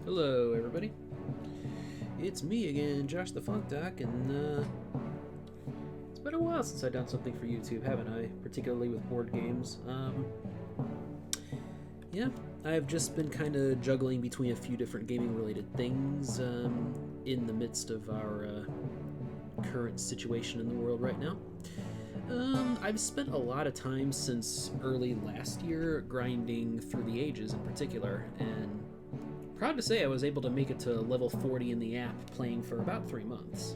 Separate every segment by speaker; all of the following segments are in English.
Speaker 1: Hello, everybody. It's me again, Josh the funkdoc, and it's been a while since I've done something for YouTube, haven't I? Particularly with board games. Yeah, I've just been kind of juggling between a few different gaming-related things in the midst of our current situation in the world right now. I've spent a lot of time since early last year grinding through the ages in particular, and proud to say I was able to make it to level 40 in the app playing for about 3 months.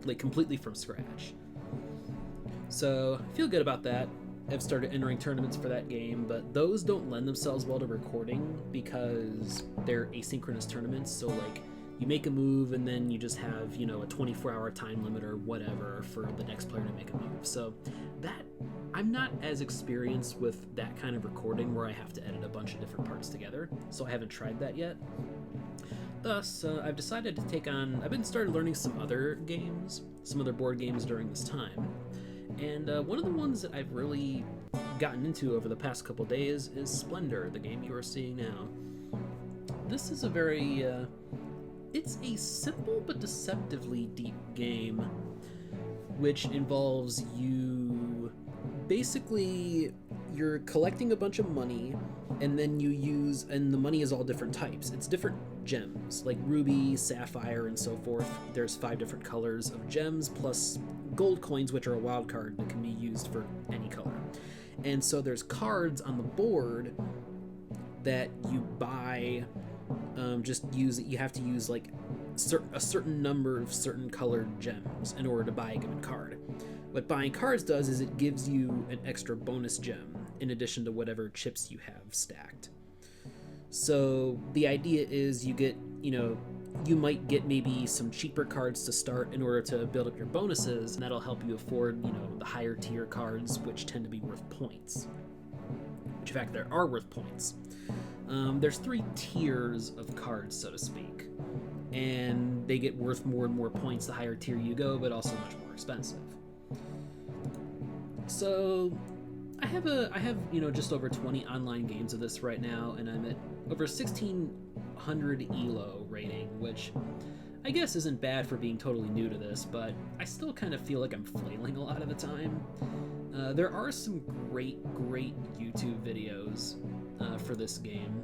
Speaker 1: Like, completely from scratch. So, I feel good about that. I've started entering tournaments for that game, but those don't lend themselves well to recording because they're asynchronous tournaments, so like, you make a move and then you just have, you know, a 24-hour time limit or whatever for the next player to make a move. So that, I'm not as experienced with that kind of recording where I have to edit a bunch of different parts together, so I haven't tried that yet. Thus, I've decided to take on, I've been started learning some other games, some other board games during this time. And one of the ones that I've really gotten into over the past couple days is Splendor, the game you are seeing now. This is a very, it's a simple but deceptively deep game, which involves you basically, you're collecting a bunch of money, and then you use, and the money is all different types. It's different gems, like ruby, sapphire, and so forth. There's 5 different colors of gems, plus gold coins, which are a wild card that can be used for any color. And so there's cards on the board that you buy. You have to use like a certain number of certain colored gems in order to buy a given card. What buying cards does is it gives you an extra bonus gem in addition to whatever chips you have stacked. So the idea is you get, you might get maybe some cheaper cards to start in order to build up your bonuses, and that'll help you afford, the higher tier cards, which tend to be worth points. Which in fact, there are worth points. There's 3 tiers of cards, so to speak, and they get worth more and more points the higher tier you go, but also much more expensive. So I have just over 20 online games of this right now, and I'm at over 1600 ELO rating, which I guess isn't bad for being totally new to this, but I still kind of feel like I'm flailing a lot of the time. There are some great YouTube videos for this game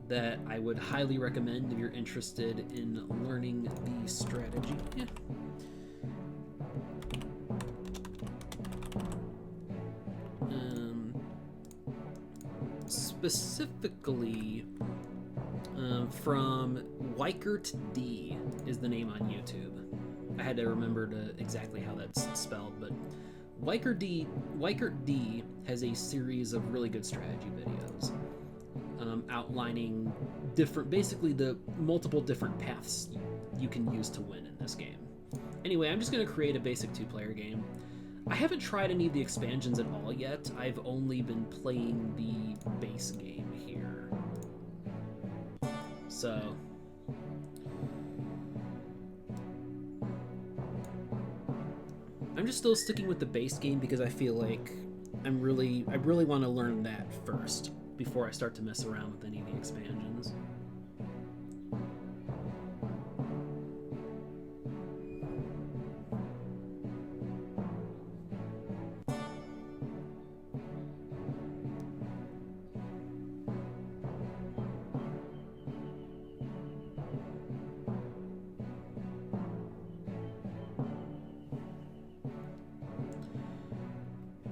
Speaker 1: that I would highly recommend if you're interested in learning the strategy. Yeah. Specifically from WeickertD is the name on YouTube. I had to remember exactly how that's spelled, but WeickertD has a series of really good strategy videos outlining basically the multiple different paths you can use to win in this game. Anyway, I'm just going to create a basic 2-player game. I haven't tried any of the expansions at all yet. I've only been playing the base game here. So I'm just still sticking with the base game because I feel like I really want to learn that first before I start to mess around with any of the expansions.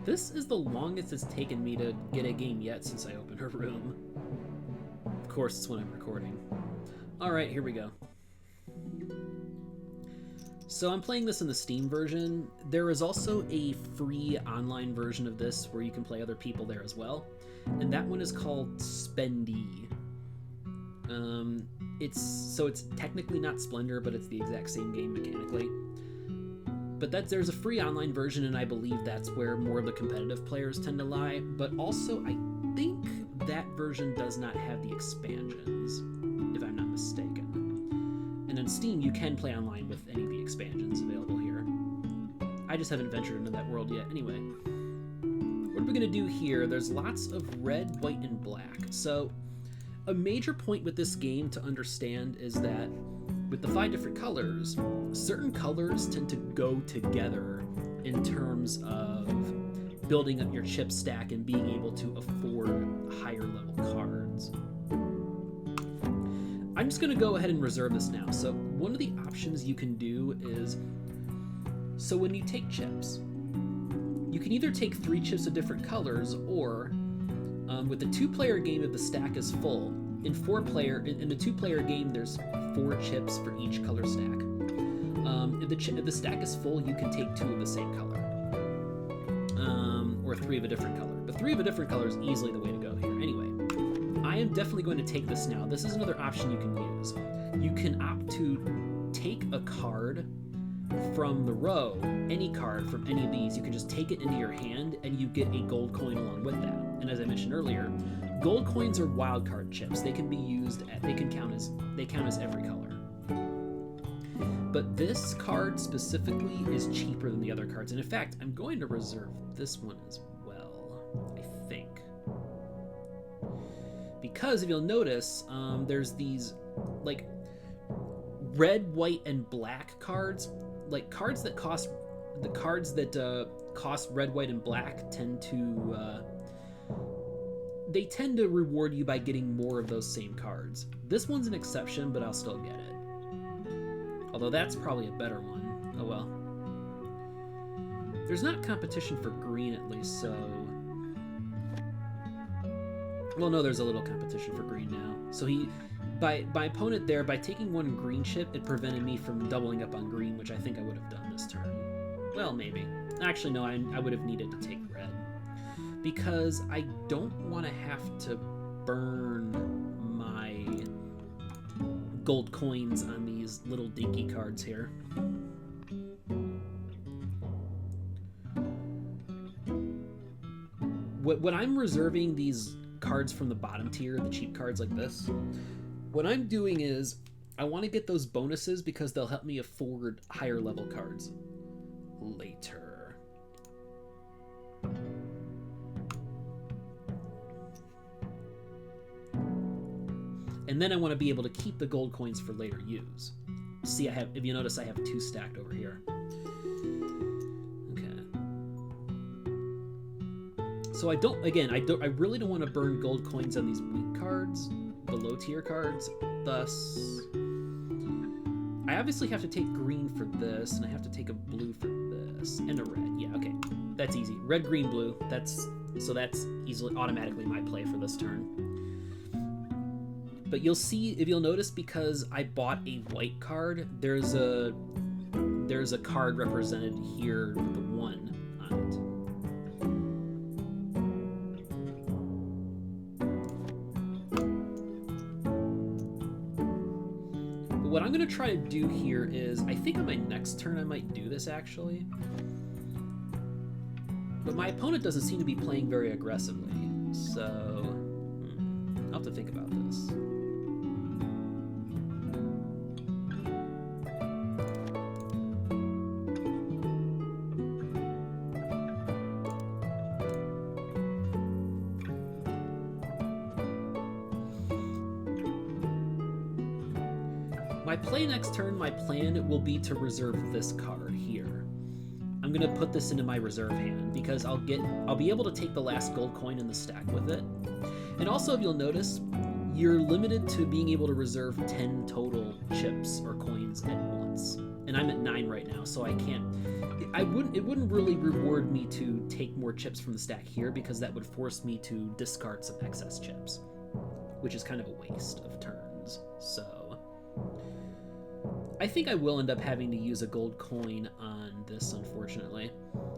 Speaker 1: This is the longest it's taken me to get a game yet since I opened her room. Of course, it's when I'm recording. Alright, here we go. So I'm playing this in the Steam version. There is also a free online version of this where you can play other people there as well. And that one is called Splendor. It's technically not Splendor, but it's the exact same game mechanically. But there's a free online version, and I believe that's where more of the competitive players tend to lie. But also, I think that version does not have the expansions, if I'm not mistaken. And on Steam, you can play online with any of the expansions available here. I just haven't ventured into that world yet. Anyway, what we're going to do here, there's lots of red, white, and black. So a major point with this game to understand is that with the 5 different colors, certain colors tend to go together in terms of building up your chip stack and being able to afford higher level cards. I'm just going to go ahead and reserve this now. So one of the options you can do is, so when you take chips, you can either take 3 chips of different colors, or with the 2-player game, if the stack is full, in the 2-player game, there's 4 chips for each color stack. If the stack is full, you can take 2 of the same color, or 3 of a different color. But 3 of a different color is easily the way to go here. Anyway, I am definitely going to take this now. This is another option you can use. You can opt to take a card from the row, any card from any of these. You can just take it into your hand and you get a gold coin along with that. And as I mentioned earlier, gold coins are wildcard chips. They can be used they count as every color. But this card specifically is cheaper than the other cards. And in fact, I'm going to reserve this one as well, I think. Because if you'll notice, there's these like red, white, and black cards. Like cards that cost red, white, and black tend to they tend to reward you by getting more of those same cards. This one's an exception, but I'll still get it. Although that's probably a better one. Oh well. There's not competition for green, at least, so... Well, no, there's a little competition for green now. So my opponent there, by taking 1 green chip, it prevented me from doubling up on green, which I think I would have done this turn. Well, maybe. Actually, no, I would have needed to take red. Because I don't want to have to burn my gold coins on these little dinky cards here. When I'm reserving these cards from the bottom tier, the cheap cards like this, what I'm doing is I want to get those bonuses because they'll help me afford higher level cards later. And then I want to be able to keep the gold coins for later use. See, if you notice, I have 2 stacked over here. Okay. So I really don't want to burn gold coins on these weak cards, the low tier cards. Thus, I obviously have to take green for this, and I have to take a blue for this, and a red. Yeah, okay, that's easy. Red, green, blue. That's easily automatically my play for this turn. But you'll see, if you'll notice, because I bought a white card, there's a card represented here with the 1 on it. But what I'm going to try to do here is, I think on my next turn I might do this actually. But my opponent doesn't seem to be playing very aggressively, so I'll have to think about this. My play next turn, my plan will be to reserve this card here. I'm gonna put this into my reserve hand because I'll be able to take the last gold coin in the stack with it. And also, if you'll notice, you're limited to being able to reserve 10 total chips or coins at once. And I'm at 9 right now, so I can't. It wouldn't really reward me to take more chips from the stack here because that would force me to discard some excess chips, which is kind of a waste of turns. So I think I will end up having to use a gold coin on this, unfortunately,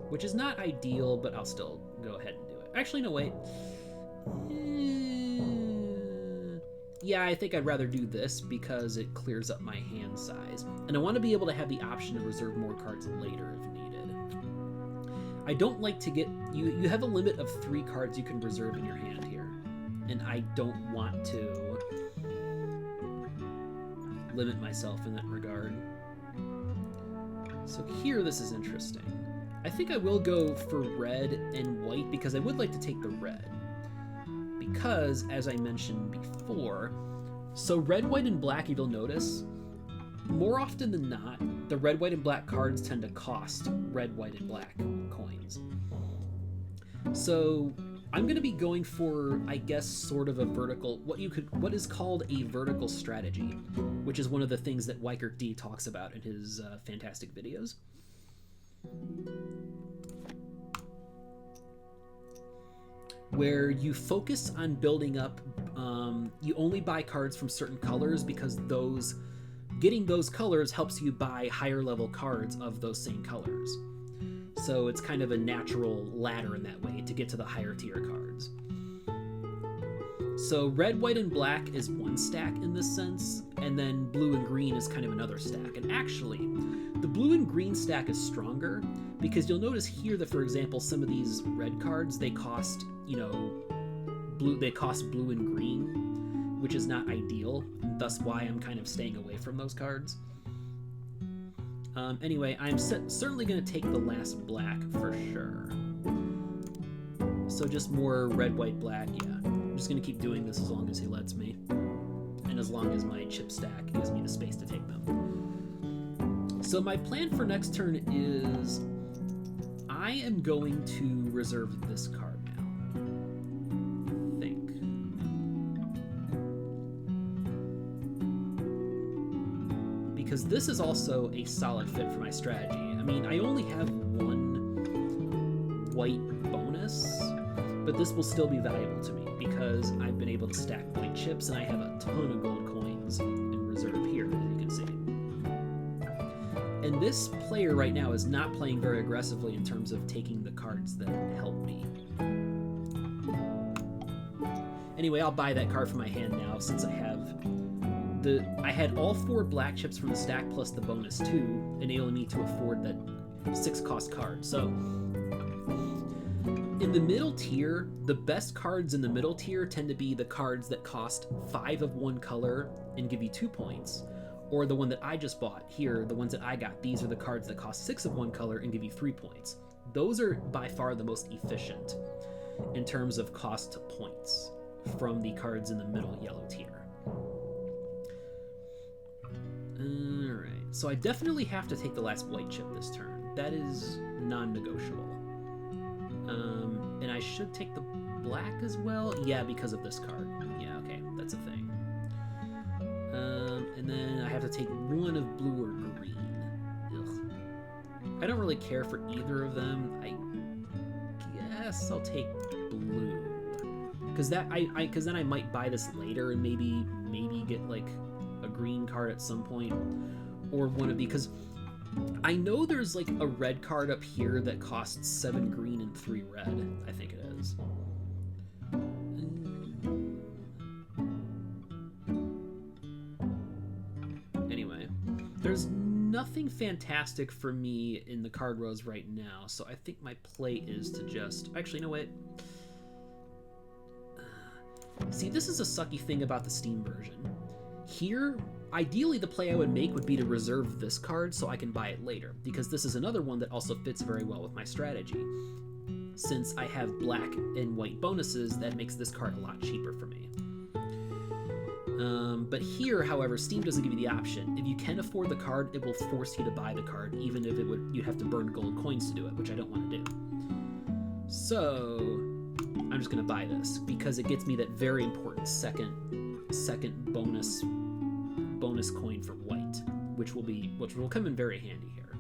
Speaker 1: which is not ideal, but I'll still go ahead and do it. Actually, no, wait. Yeah, I think I'd rather do this because it clears up my hand size. And I want to be able to have the option to reserve more cards later if needed. I don't like to get... You have a limit of 3 cards you can reserve in your hand here. And I don't want to limit myself in that regard. So here, this is interesting. I think I will go for red and white because I would like to take the red. because, as I mentioned before, so red, white, and black, if you'll notice, more often than not, the red, white, and black cards tend to cost red, white, and black coins. So I'm going to be going for, I guess, sort of a vertical, what is called a vertical strategy, which is one of the things that WeickertD talks about in his fantastic videos. Where you focus on building up, you only buy cards from certain colors because getting those colors helps you buy higher level cards of those same colors. So it's kind of a natural ladder in that way to get to the higher tier cards. So red, white, and black is one stack in this sense, and then blue and green is kind of another stack. And actually, the blue and green stack is stronger because you'll notice here that, for example, some of these red cards, they cost, they cost blue and green, which is not ideal, and thus why I'm kind of staying away from those cards. Anyway, I'm certainly going to take the last black for sure. So just more red, white, black, yeah. I'm just going to keep doing this as long as he lets me. And as long as my chip stack gives me the space to take them. So my plan for next turn is I am going to reserve this card now. I think. Because this is also a solid fit for my strategy. I mean, I only have one white bonus, but this will still be valuable to me because I've been able to stack white chips and I have a ton of gold coins in reserve here, as you can see. And this player right now is not playing very aggressively in terms of taking the cards that help me. Anyway, I'll buy that card from my hand now since I have I had all 4 black chips from the stack plus the bonus 2, enabling me to afford that 6 cost card. So in the middle tier, the best cards in the middle tier tend to be the cards that cost 5 of one color and give you 2 points. Or the one that I just bought here, the ones that I got, these are the cards that cost 6 of one color and give you 3 points. Those are by far the most efficient in terms of cost to points from the cards in the middle yellow tier. Alright, so I definitely have to take the last white chip this turn. That is non-negotiable. And I should take the black as well? Yeah, because of this card. Yeah, okay, that's a thing. And then I have to take one of blue or green. Ugh. I don't really care for either of them. I guess I'll take blue. Because then I might buy this later and maybe get like a green card at some point, or one of because I know there's like a red card up here that costs 7 green and 3 red. I think it is. Anyway, there's nothing fantastic for me in the card rows right now, so I think my play is to just actually, no wait. See, this is a sucky thing about the Steam version. Here, ideally the play I would make would be to reserve this card so I can buy it later, because this is another one that also fits very well with my strategy. Since I have black and white bonuses, that makes this card a lot cheaper for me. But here, however, Steam doesn't give you the option. If you can afford the card, it will force you to buy the card, even if you'd have to burn gold coins to do it, which I don't want to do. So I'm just going to buy this because it gets me that very important second bonus coin for white, which will come in very handy here.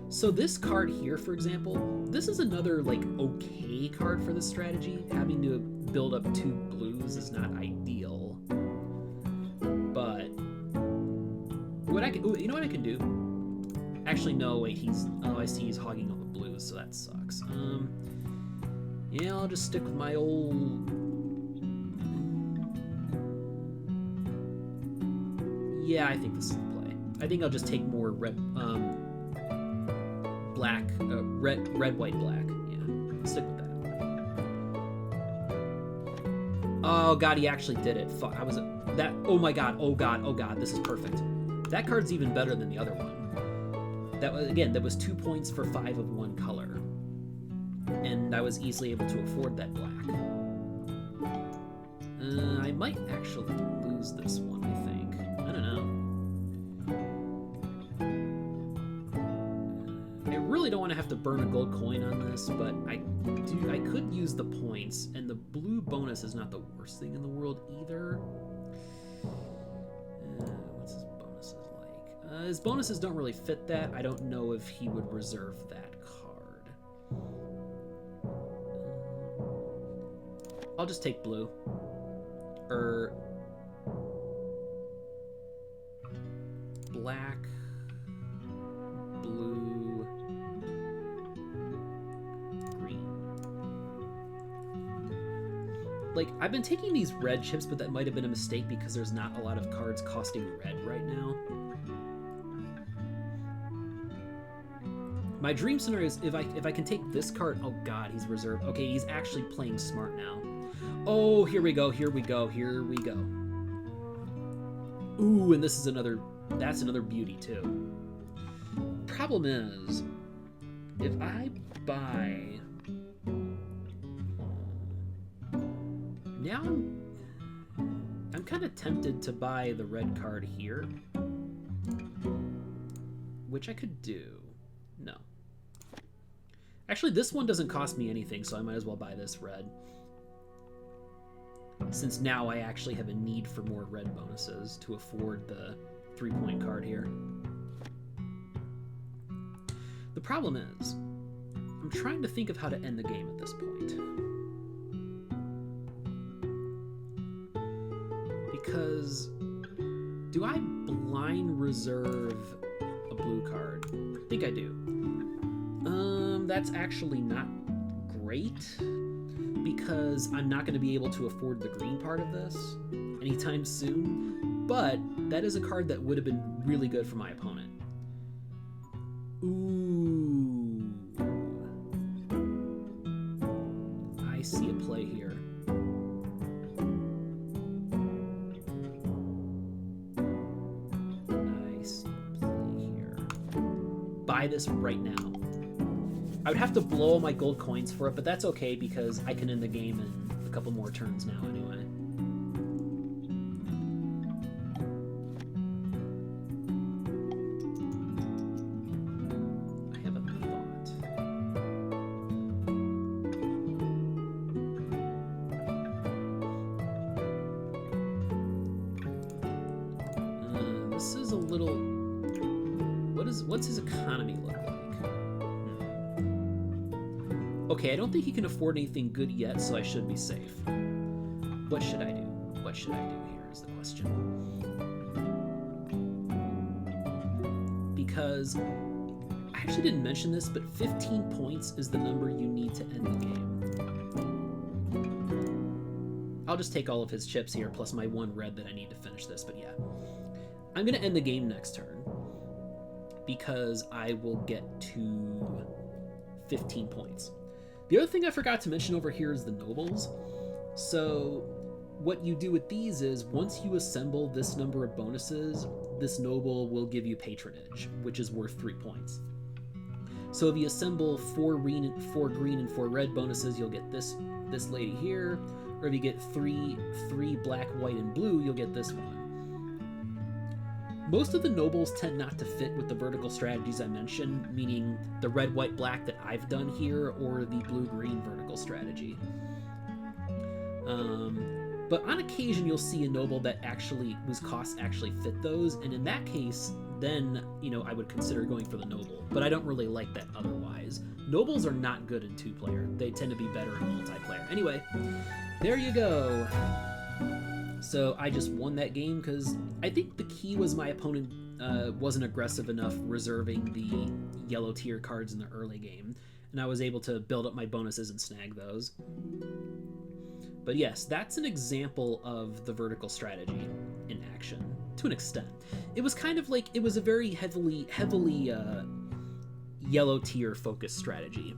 Speaker 1: So this card here, for example, this is another like okay card for this strategy. Having to build up 2 blues is not ideal, but you know what I can do? Actually, no, wait, I see he's hogging all the blues, so that sucks. Yeah, I'll just stick with my old. Yeah, I think this is the play. I think I'll just take more red, white, black. Yeah, stick with that. Oh god, he actually did it. Fuck, oh my god, oh god, this is perfect. That card's even better than the other one. That was 2 points for 5 of one color. And and I was easily able to afford that black. I might actually lose this one, I think. I don't know. I really don't want to have to burn a gold coin on this, but I could use the points, and the blue bonus is not the worst thing in the world either. What's his bonuses like? His bonuses don't really fit that. I don't know if he would reserve that card. I'll just take blue. Black, blue, green. Like, I've been taking these red chips, but that might have been a mistake because there's not a lot of cards costing red right now. My dream scenario is if I can take this card. Oh god, he's reserved. Okay, he's actually playing smart now. Oh, here we go, here we go, here we go. Ooh, and this is another, that's another beauty too. Problem is, if I buy, now I'm kind of tempted to buy the red card here, which I could do. No. Actually, this one doesn't cost me anything, so I might as well buy this red. Since now I actually have a need for more red bonuses to afford the 3-point card here. The problem is, I'm trying to think of how to end the game at this point. Because, do I blind reserve a blue card? I think I do. That's actually not great, because I'm not going to be able to afford the green part of this anytime soon, but that is a card that would have been really good for my opponent. Ooh. I see a play here. I see a play here. Buy this right now. I would have to blow all my gold coins for it, but that's okay because I can end the game in a couple more turns now anyway. I have a thought. This is a little... What's his economy look like? Okay, I don't think he can afford anything good yet, so I should be safe. What should I do? What should I do here is the question. Because I actually didn't mention this, but 15 points is the number you need to end the game. I'll just take all of his chips here, plus my one red that I need to finish this, but yeah. I'm going to end the game next turn, because I will get to 15 points. The other thing I forgot to mention over here is the nobles. So what you do with these is once you assemble this number of bonuses, this noble will give you patronage, which is worth 3 points. So if you assemble 4 green and 4 red bonuses, you'll get this lady here. Or if you get three black, white, and blue, you'll get this one. Most of the nobles tend not to fit with the vertical strategies I mentioned, meaning the red, white, black that I've done here, or the blue, green vertical strategy. But on occasion, you'll see a noble that whose costs actually fit those, and in that case, then, I would consider going for the noble. But I don't really like that otherwise. Nobles are not good in 2-player. They tend to be better in multiplayer. Anyway, there you go. So I just won that game because I think the key was my opponent wasn't aggressive enough reserving the yellow tier cards in the early game, and I was able to build up my bonuses and snag those. But yes, that's an example of the vertical strategy in action, to an extent. It was kind of like, it was a very heavily yellow tier focused strategy.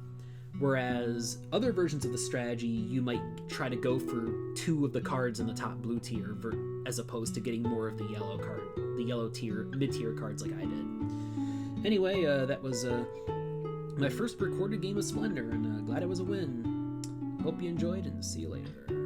Speaker 1: Whereas other versions of the strategy, you might try to go for 2 of the cards in the top blue tier, as opposed to getting more of the yellow tier, mid-tier cards like I did. Anyway, that was my first recorded game of Splendor, and glad it was a win. Hope you enjoyed, and see you later.